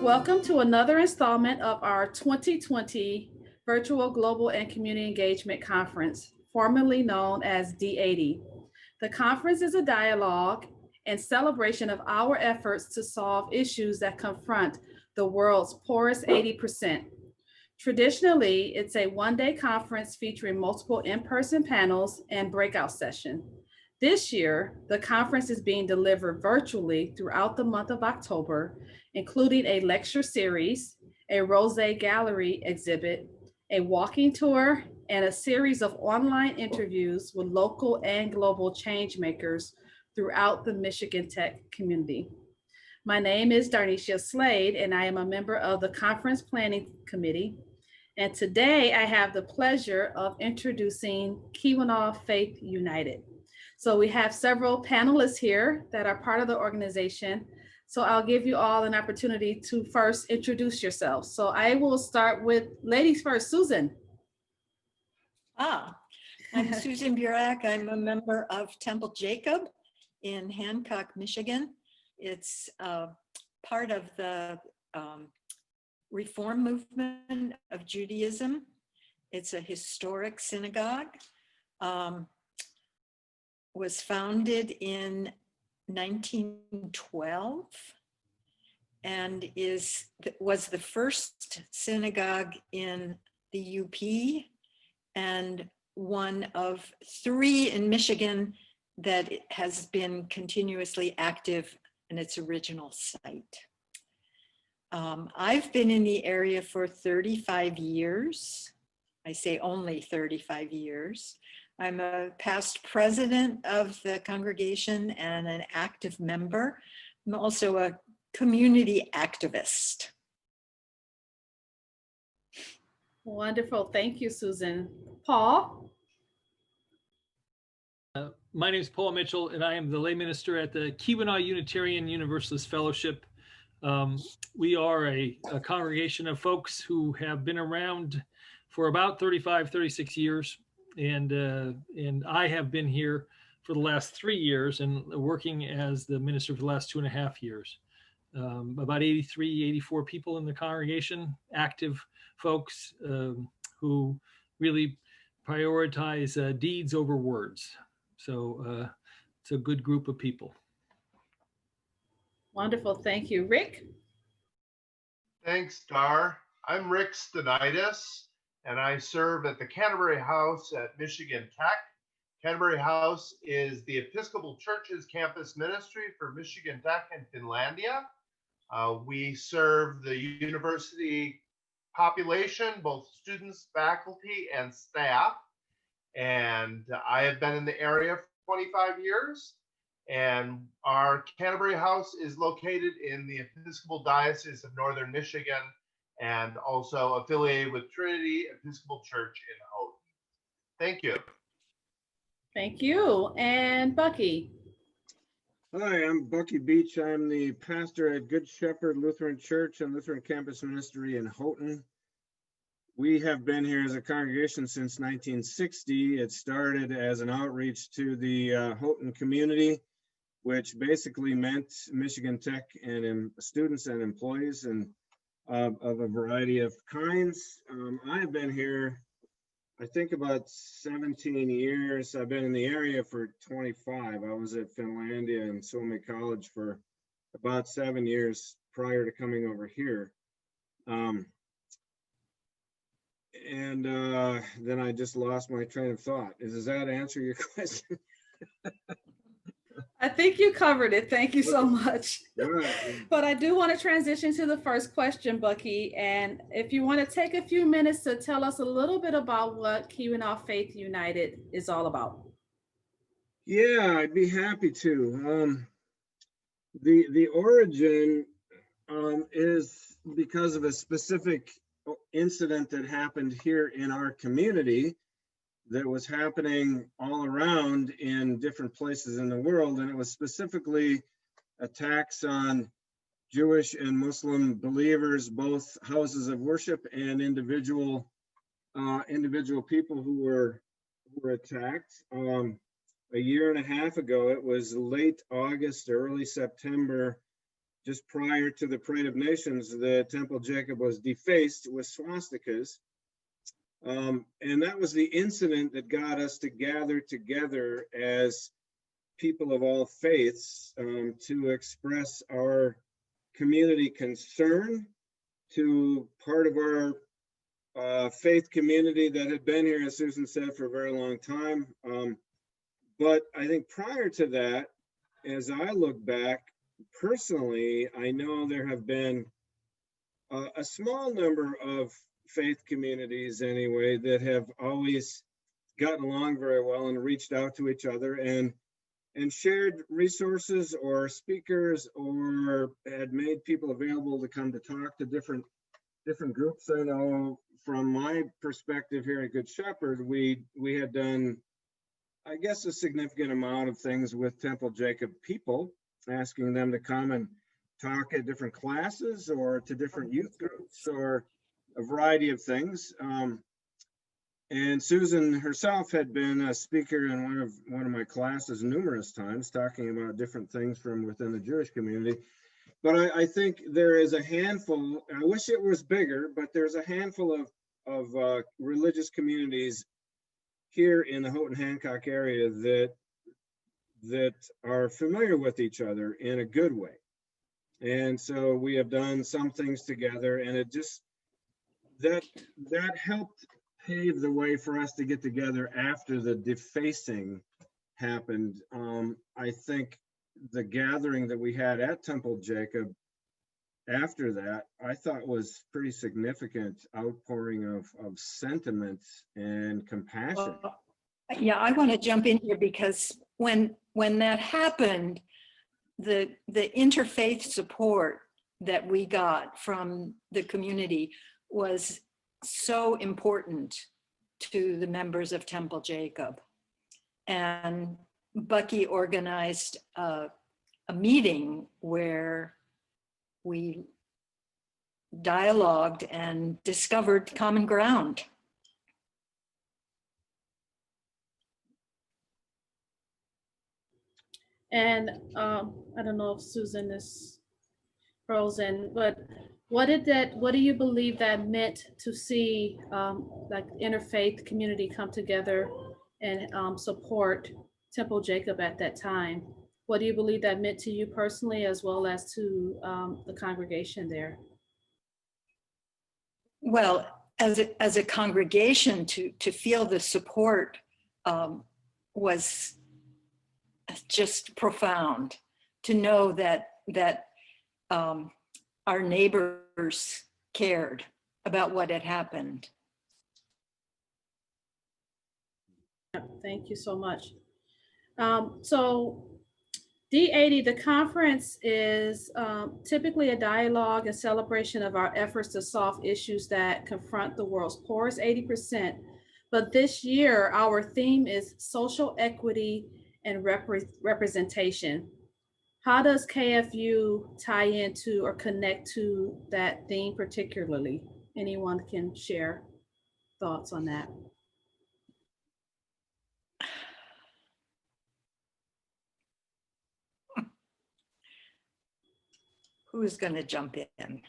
Welcome to another installment of our 2020 Virtual Global and Community Engagement Conference, formerly known as D80. The conference is a dialogue and celebration of our efforts to solve issues that confront the world's poorest 80%. Traditionally, it's a one-day conference featuring multiple in-person panels and breakout sessions. This year, the conference is being delivered virtually throughout the month of October, including a lecture series, a rosé gallery exhibit, a walking tour, and a series of online interviews with local and global change makers throughout the Michigan Tech community. My name is Darnisha Slade, and I am a member of the Conference Planning Committee. And today I have the pleasure of introducing Keweenaw Faiths United. So we have several panelists here that are part of the organization. So I'll give you all an opportunity to first introduce yourselves. So I will start with ladies first. Susan. I'm Susan Burak. I'm a member of Temple Jacob in Hancock, Michigan. It's part of the Reform movement of Judaism. It's a historic synagogue. Was founded in 1912 and was the first synagogue in the UP and one of 3 in Michigan that has been continuously active in its original site. I've been in the area for 35 years. I say only 35 years. I'm a past president of the congregation and an active member. I'm also a community activist. Wonderful. Thank you, Susan. Paul? My name is Paul Mitchell, and I am the lay minister at the Keweenaw Unitarian Universalist Fellowship. We are a congregation of folks who have been around for about 35, 36 years. And I have been here for the last 3 years and working as the minister for the last 2.5 years. About 83, 84 people in the congregation, active folks who really prioritize deeds over words. So it's a good group of people. Wonderful. Thank you. Rick? Thanks, Dar. I'm Rick Stenitis, and I serve at the Canterbury House at Michigan Tech. Canterbury House is the Episcopal Church's campus ministry for Michigan Tech and Finlandia. We serve the university population, both students, faculty, and staff. And I have been in the area for 25 years. And our Canterbury House is located in the Episcopal Diocese of Northern Michigan, and also affiliated with Trinity Episcopal Church in Houghton. Thank you. Thank you. And Bucky? Hi, I'm Bucky Beach. I'm the pastor at Good Shepherd Lutheran Church and Lutheran Campus Ministry in Houghton. We have been here as a congregation since 1960. It started as an outreach to the Houghton community, which basically meant Michigan Tech and students and employees and of a variety of kinds. I've been here, I think, about 17 years. I've been in the area for 25. I was at Finlandia and Suomi College for about 7 years prior to coming over here. And then I just lost my train of thought. Does that answer your question? I think you covered it. Thank you so much. Right. But I do want to transition to the first question, Bucky. And if you want to take a few minutes to tell us a little bit about what Keweenaw Faiths United is all about. Yeah, I'd be happy to. The origin is because of a specific incident that happened here in our community that was happening all around in different places in the world. And it was specifically attacks on Jewish and Muslim believers, both houses of worship and individual people who were attacked. A year and a half ago, it was late August, early September just prior to the Parade of Nations, the Temple Jacob was defaced with swastikas. And that was the incident that got us to gather together as people of all faiths to express our community concern to part of our faith community that had been here, as Susan said, for a very long time. But I think prior to that, as I look back, personally, I know there have been a small number of faith communities anyway that have always gotten along very well and reached out to each other and shared resources or speakers or had made people available to come to talk to different groups. I know from my perspective here at Good Shepherd, we had done, I guess, a significant amount of things with Temple Jacob people, asking them to come and talk at different classes or to different youth groups or a variety of things. And Susan herself had been a speaker in one of my classes numerous times, talking about different things from within the Jewish community. But I think there is a handful, I wish it was bigger, but there's a handful of religious communities here in the Houghton Hancock area that are familiar with each other in a good way. And so we have done some things together, and it just, that helped pave the way for us to get together after the defacing happened. I think the gathering that we had at Temple Jacob after that, I thought was pretty significant outpouring of sentiment and compassion. Yeah, I want to jump in here because when that happened, the interfaith support that we got from the community was so important to the members of Temple Jacob. And Bucky organized a meeting where we dialogued and discovered common ground. And I don't know if Susan is frozen, but what do you believe that meant to see like interfaith community come together and support Temple Jacob at that time? What do you believe that meant to you personally, as well as to the congregation there? Well, as a congregation, to feel the support was just profound. To know that our neighbors cared about what had happened. Thank you so much. So D80, the conference is typically a dialogue and celebration of our efforts to solve issues that confront the world's poorest 80%. But this year, our theme is social equity and representation. How does KFU tie into or connect to that theme particularly? Anyone can share thoughts on that. Who's going to jump in?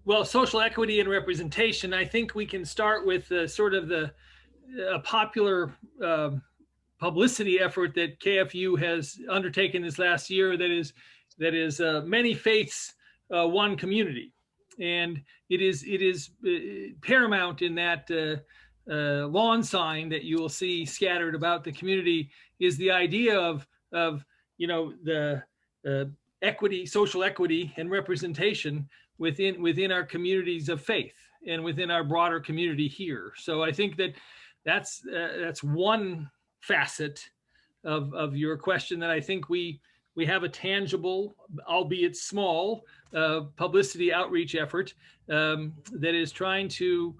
Well, social equity and representation, I think we can start with sort of the popular publicity effort that KFU has undertaken this last year that is many faiths, one community. And it is paramount in that lawn sign that you will see scattered about the community is the idea of the equity, social equity and representation within our communities of faith and within our broader community here. So I think that's one facet of your question that I think we have a tangible, albeit small, publicity outreach effort that is trying to,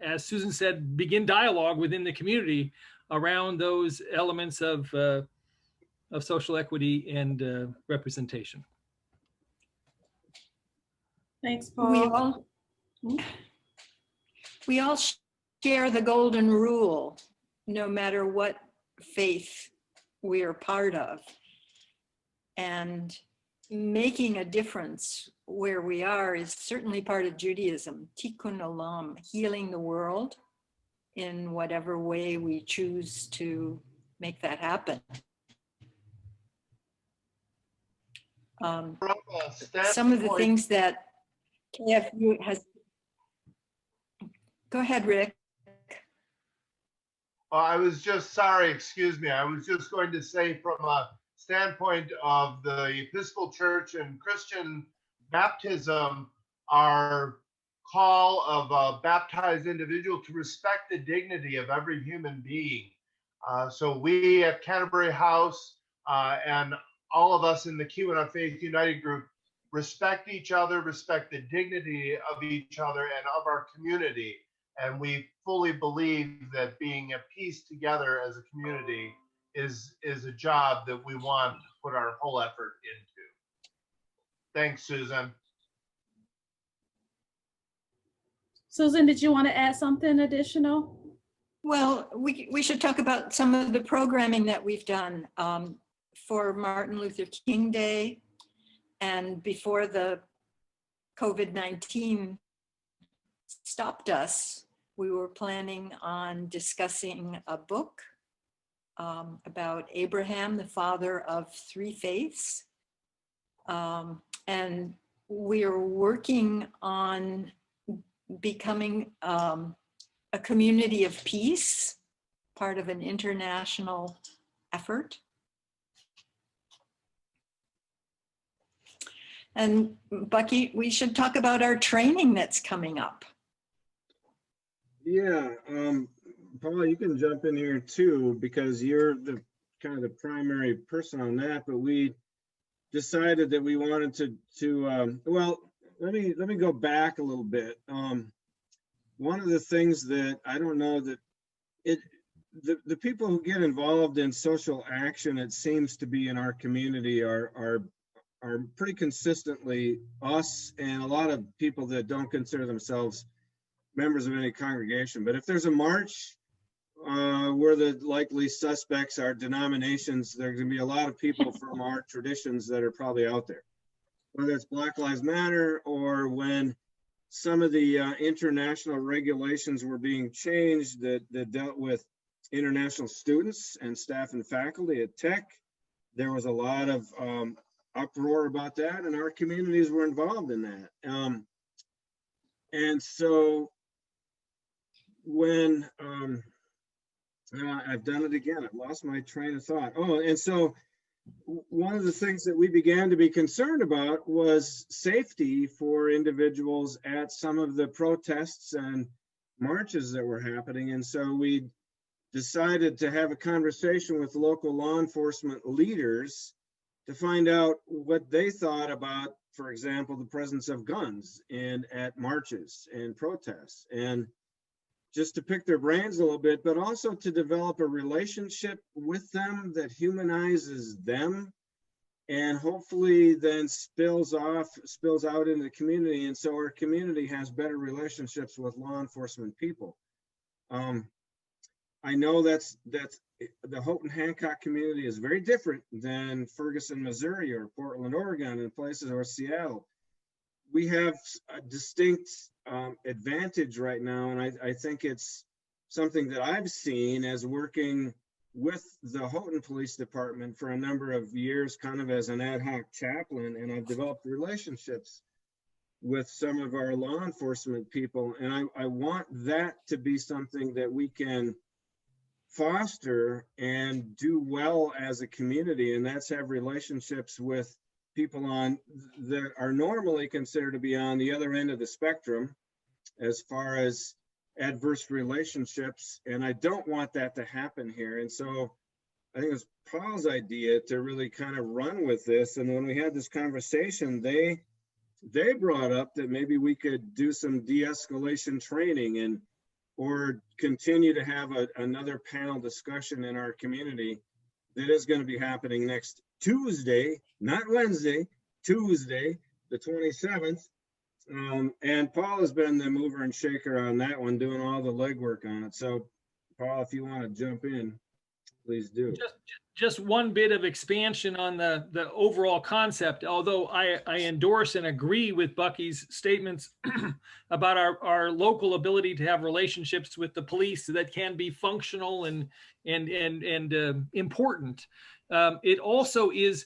as Susan said, begin dialogue within the community around those elements of social equity and representation. Thanks, Paul. We all share the golden rule, no matter what faith we are part of. And making a difference where we are is certainly part of Judaism, tikkun olam, healing the world in whatever way we choose to make that happen. From a Some of the standpoint- things that KFU has. Go ahead, Rick. I was just sorry, excuse me. I was just going to say from a standpoint of the Episcopal Church and Christian baptism, our call of a baptized individual to respect the dignity of every human being. So we at Canterbury House and all of us in the Keweenaw Faiths United group respect each other, respect the dignity of each other and of our community. And we fully believe that being at peace together as a community is a job that we want to put our whole effort into. Thanks, Susan. Susan, did you want to add something additional? Well, we should talk about some of the programming that we've done for Martin Luther King Day and before the COVID-19 stopped us. We were planning on discussing a book about Abraham, the father of three faiths. And we are working on becoming a community of peace, part of an international effort. And Bucky, we should talk about our training that's coming up. Yeah, Paula, you can jump in here too, because you're the kind of the primary person on that, but we decided that we wanted to well, let me go back a little bit. One of the things that I don't know that the people who get involved in social action, it seems to be in our community are pretty consistently us and a lot of people that don't consider themselves members of any congregation. But if there's a march, where the likely suspects are denominations, there's going to be a lot of people from our traditions that are probably out there. Whether it's Black Lives Matter or when some of the international regulations were being changed that dealt with international students and staff and faculty at Tech, there was a lot of uproar about that, and our communities were involved in that. And so when I've done it again, I've lost my train of thought. Oh, and so one of the things that we began to be concerned about was safety for individuals at some of the protests and marches that were happening. And so we decided to have a conversation with local law enforcement leaders to find out what they thought about, for example, the presence of guns at marches and protests, and just to pick their brains a little bit, but also to develop a relationship with them that humanizes them and hopefully then spills out into the community. And so our community has better relationships with law enforcement people. I know that's the Houghton Hancock community is very different than Ferguson, Missouri, or Portland, Oregon, and places, or Seattle. We have a distinct advantage right now, and I think it's something that I've seen as working with the Houghton Police Department for a number of years, kind of as an ad hoc chaplain, and I've developed relationships with some of our law enforcement people, and I want that to be something that we can foster and do well as a community, and that's have relationships with people that are normally considered to be on the other end of the spectrum as far as adverse relationships. And I don't want that to happen here. And so I think it was Paul's idea to really kind of run with this. And when we had this conversation, they brought up that maybe we could do some de-escalation training or continue to have another panel discussion in our community that is going to be happening next Tuesday, not Wednesday, Tuesday, the 27th. And Paul has been the mover and shaker on that one, doing all the legwork on it. So Paul, if you want to jump in. please do. Just one bit of expansion on the overall concept, although I endorse and agree with Bucky's statements about our local ability to have relationships with the police that can be functional and important. It also is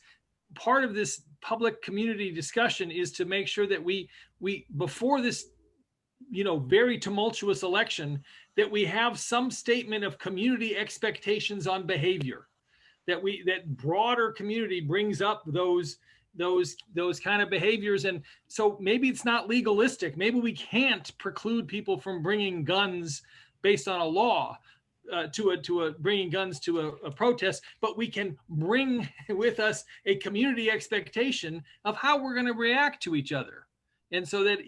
part of this public community discussion is to make sure that we before this very tumultuous election, that we have some statement of community expectations on behavior, that broader community brings up those kind of behaviors. And so maybe it's not legalistic. Maybe we can't preclude people from bringing guns based on a law bringing guns to a protest, but we can bring with us a community expectation of how we're going to react to each other. And so that,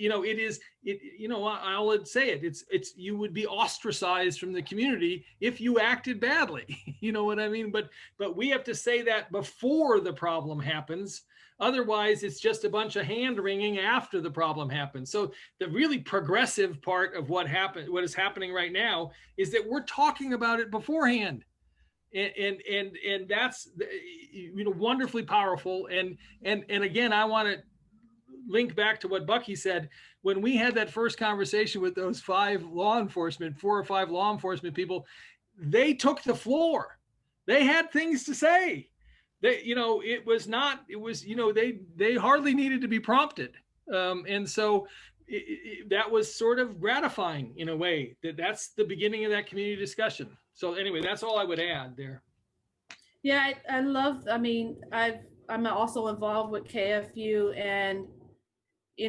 I'll say it, it's, you would be ostracized from the community if you acted badly, you know what I mean? But we have to say that before the problem happens. Otherwise, it's just a bunch of hand wringing after the problem happens. So the really progressive part of what is happening right now is that we're talking about it beforehand. And that's, wonderful powerful. And again, I want to link back to what Bucky said. When we had that first conversation with those 4 or 5 law enforcement people, they took the floor. They had things to say. They hardly needed to be prompted. And so that was sort of gratifying in a way. That's the beginning of that community discussion. So anyway, that's all I would add there. Yeah, I'm also involved with KFU, and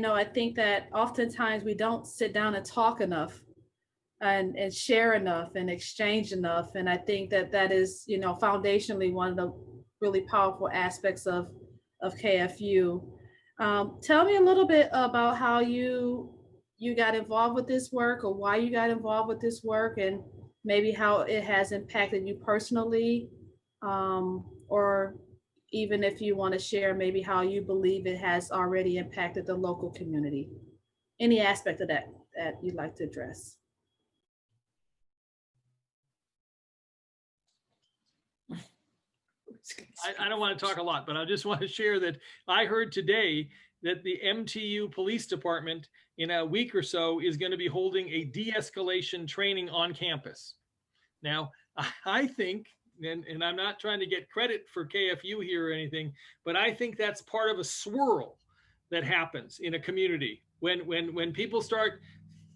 I think that oftentimes we don't sit down and talk enough and share enough and exchange enough. And I think that is, foundationally one of the really powerful aspects of KFU. Tell me a little bit about how you got involved with this work, or why you got involved with this work, and maybe how it has impacted you personally, or even if you want to share maybe how you believe it has already impacted the local community. Any aspect of that you'd like to address. I don't want to talk a lot, but I just want to share that I heard today that the MTU Police Department in a week or so is going to be holding a de-escalation training on campus. Now, I think, and I'm not trying to get credit for KFU here or anything, but I think that's part of a swirl that happens in a community when people start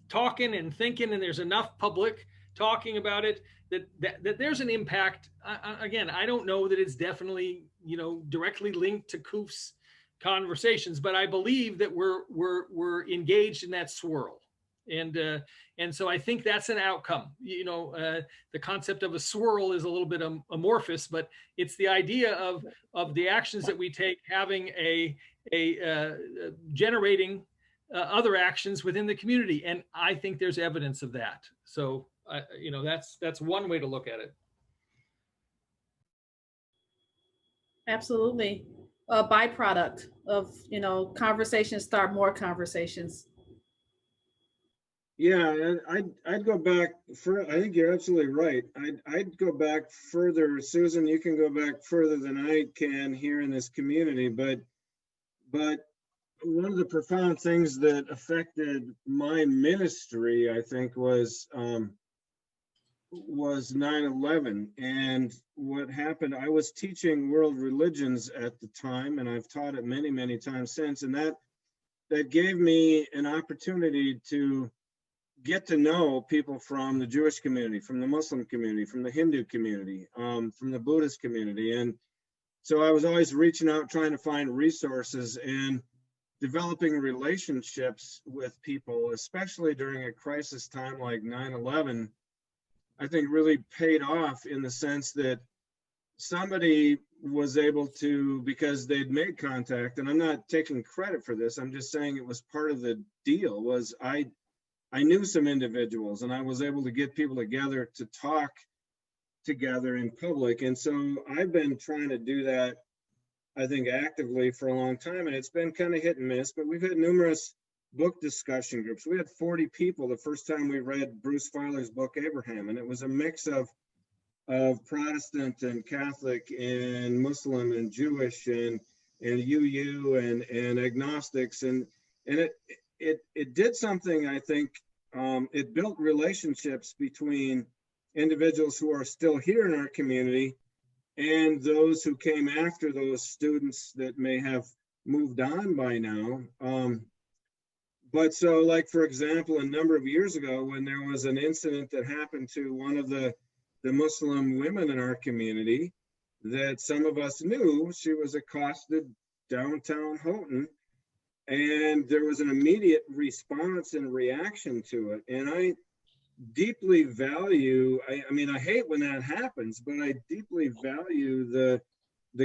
talking and thinking, and there's enough public talking about it, that there's an impact. Again, I don't know that it's definitely, directly linked to COOF's conversations, but I believe that we're engaged in that swirl. And so I think that's an outcome. The concept of a swirl is a little bit amorphous, but it's the idea of the actions that we take having a generating other actions within the community. And I think there's evidence of that. So that's one way to look at it. Absolutely. A byproduct of, conversations start more conversations. Yeah, I'd go back I think you're absolutely right. I'd go back further. Susan, you can go back further than I can here in this community, but one of the profound things that affected my ministry, I think, was 9/11. And what happened, I was teaching world religions at the time, and I've taught it many, many times since, and that gave me an opportunity to get to know people from the Jewish community, from the Muslim community, from the Hindu community, from the Buddhist community. And so I was always reaching out, trying to find resources, and developing relationships with people, especially during a crisis time like 9/11, I think really paid off in the sense that somebody was able to, because they'd made contact, and I'm not taking credit for this, I'm just saying it was part of the deal, was I knew some individuals, and I was able to get people together to talk together in public. And so I've been trying to do that, I think, actively for a long time, and it's been kind of hit and miss, but we've had numerous book discussion groups. We had 40 people the first time we read Bruce Feiler's book, Abraham, and it was a mix of of Protestant and Catholic and Muslim and Jewish and UU and agnostics, and it did something. I think it built relationships between individuals who are still here in our community and those who came after those students that may have moved on by now. But so, like, for example, a number of years ago, when there was an incident that happened to one of the Muslim women in our community that some of us knew, she was accosted downtown Houghton, and there was an immediate response and reaction to it. And I deeply value, I mean, I hate when that happens, but I deeply value the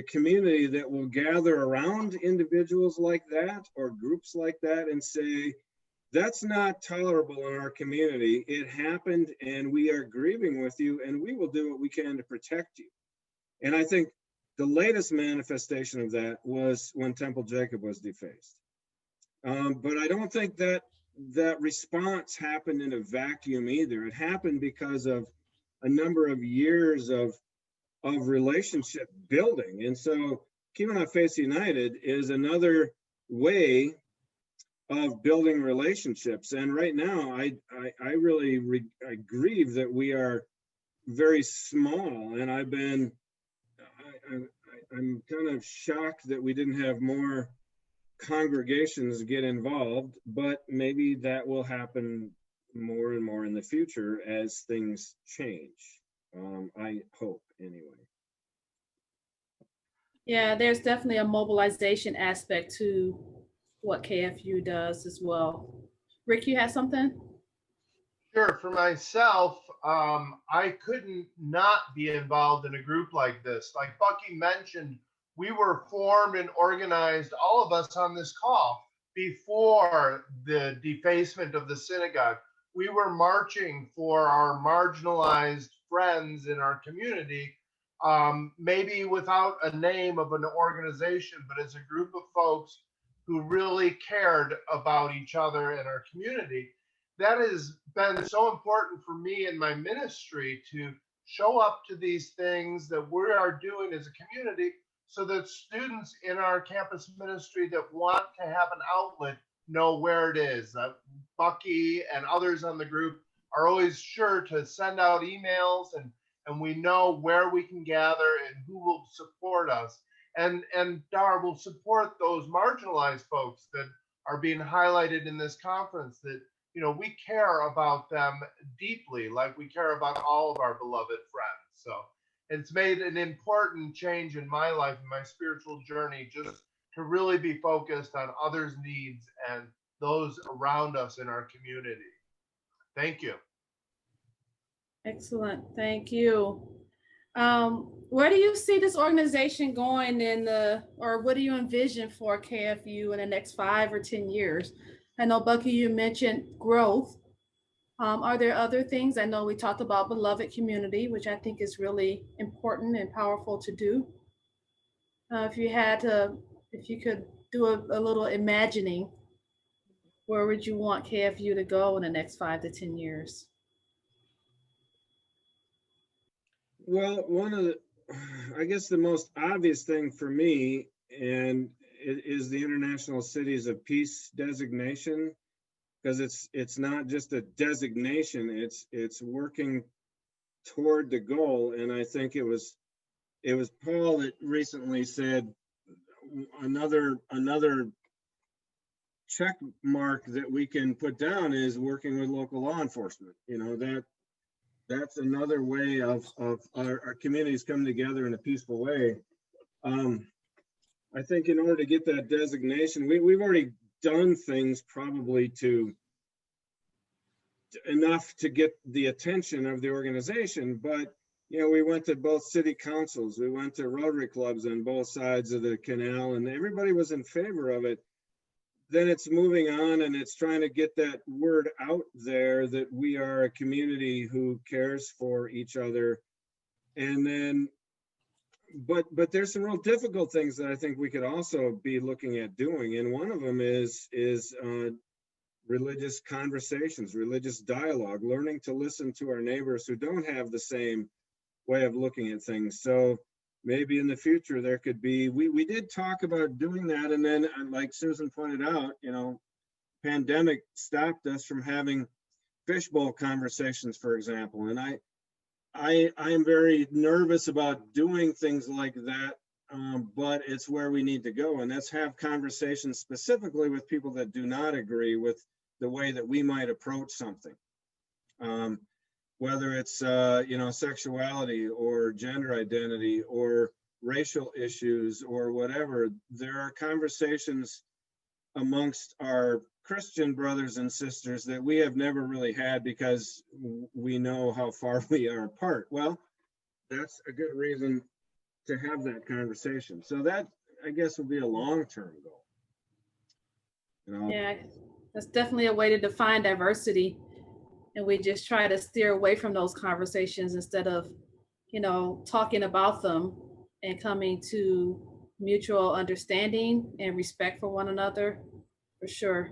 community that will gather around individuals like that or groups like that and say, that's not tolerable in our community. It happened and we are grieving with you, and we will do what we can to protect you. And I think the latest manifestation of that was when Temple Jacob was defaced. But I don't think that response happened in a vacuum either. It happened because of a number of years of relationship building. And so Keweenaw Faiths United is another way of building relationships. And right now, I really I grieve that we are very small. And I'm kind of shocked that we didn't have more congregations get involved, but maybe that will happen more and more in the future as things change. I hope, anyway. Yeah, there's definitely a mobilization aspect to what KFU does as well. Rick, you had something? Sure. For myself, I couldn't not be involved in a group like this. Like Bucky mentioned, we were formed and organized, all of us on this call, before the defacement of the synagogue. We were marching for our marginalized friends in our community, maybe without a name of an organization, but as a group of folks who really cared about each other and our community. That has been so important for me in my ministry, to show up to these things that we are doing as a community, so that students in our campus ministry that want to have an outlet know where it is. Bucky and others on the group are always sure to send out emails, and we know where we can gather and who will support us. And Dar will support those marginalized folks that are being highlighted in this conference, that, you know, we care about them deeply, like we care about all of our beloved friends. So it's made an important change in my life and my spiritual journey, just to really be focused on others' needs and those around us in our community. Thank you. Excellent, thank you. Where do you see this organization going or what do you envision for KFU in the next 5 or 10 years? I know, Bucky, you mentioned growth. Are there other things? I know we talked about beloved community, which I think is really important and powerful to do. If you could do a little imagining, where would you want KFU to go in the next 5 to 10 years? Well, I guess the most obvious thing for me, and it is the International Cities of Peace designation, because it's not just a designation, it's working toward the goal. And I think it was Paul that recently said another check mark that we can put down is working with local law enforcement. You know, that's another way of our communities coming together in a peaceful way. I think in order to get that designation, we've already done things probably enough to get the attention of the organization, but you know, we went to both city councils, we went to Rotary clubs on both sides of the canal, and everybody was in favor of it. Then it's moving on, and it's trying to get that word out there that we are a community who cares for each other. And then, but there's some real difficult things that I think we could also be looking at doing. And one of them is religious conversations, religious dialogue, learning to listen to our neighbors who don't have the same way of looking at things. So maybe in the future there could be, we did talk about doing that, and then like Susan pointed out, you know, pandemic stopped us from having fishbowl conversations, for example. And I am very nervous about doing things like that, but it's where we need to go, and that's have conversations specifically with people that do not agree with the way that we might approach something. Whether it's you know, sexuality or gender identity or racial issues or whatever, there are conversations amongst our Christian brothers and sisters that we have never really had because we know how far we are apart. Well, that's a good reason to have that conversation. So that, I guess, will be a long-term goal. You know? Yeah, that's definitely a way to define diversity. And we just try to steer away from those conversations instead of, you know, talking about them and coming to mutual understanding and respect for one another, for sure.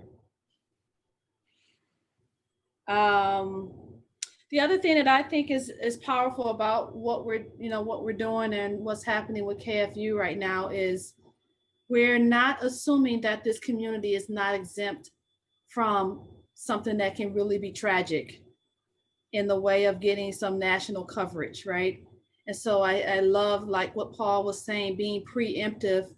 The other thing that I think is powerful about what we're doing and what's happening with KFU right now is we're not assuming that this community is not exempt from something that can really be tragic in the way of getting some national coverage, right? And so I love, like what Paul was saying, being preemptive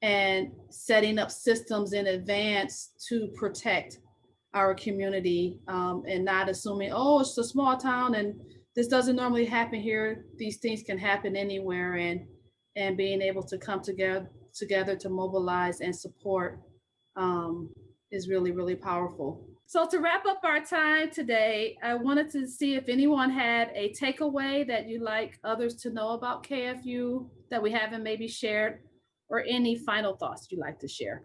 and setting up systems in advance to protect our community, and not assuming, oh, it's a small town and this doesn't normally happen here. These things can happen anywhere, and being able to come together to mobilize and support is really, really powerful. So to wrap up our time today, I wanted to see if anyone had a takeaway that you'd like others to know about KFU that we haven't maybe shared, or any final thoughts you'd like to share.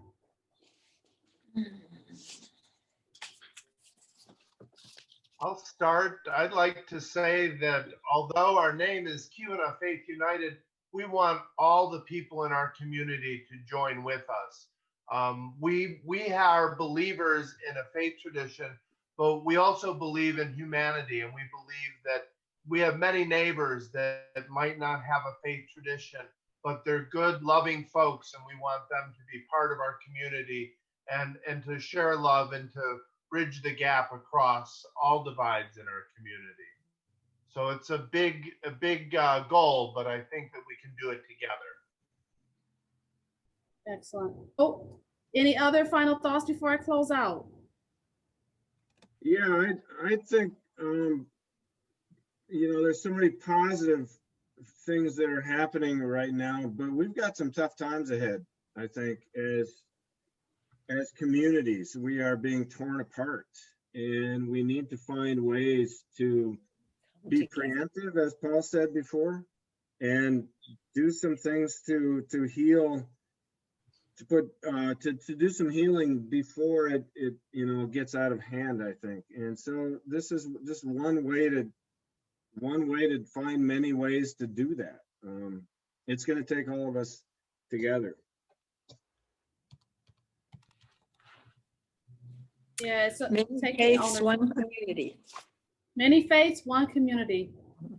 I'll start. I'd like to say that although our name is Keweenaw Faiths United, we want all the people in our community to join with us. We are believers in a faith tradition, but we also believe in humanity, and we believe that we have many neighbors that might not have a faith tradition, but they're good, loving folks, and we want them to be part of our community and to share love and to bridge the gap across all divides in our community. So it's a big goal, but I think that we can do it together. Excellent. Oh, any other final thoughts before I close out? Yeah, I think, you know, there's so many positive things that are happening right now, but we've got some tough times ahead. I think as communities, we are being torn apart, and we need to find ways to be preemptive, as Paul said before, and do some things to heal, to do some healing before it you know, gets out of hand, I think. And so this is just one way to find many ways to do that. It's going to take all of us together. Yeah, it's Many taking faiths, ownership. one community. Many faiths, one community.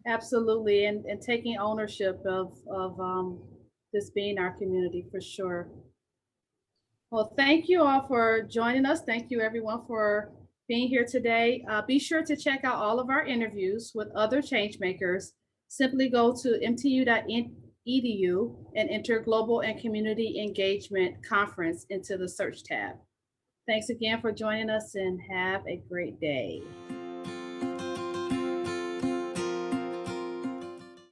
Absolutely, and taking ownership of this being our community, for sure. Well, thank you all for joining us. Thank you everyone for being here today. Be sure to check out all of our interviews with other change makers. Simply go to mtu.edu and enter Global and Community Engagement Conference into the search tab. Thanks again for joining us, and have a great day.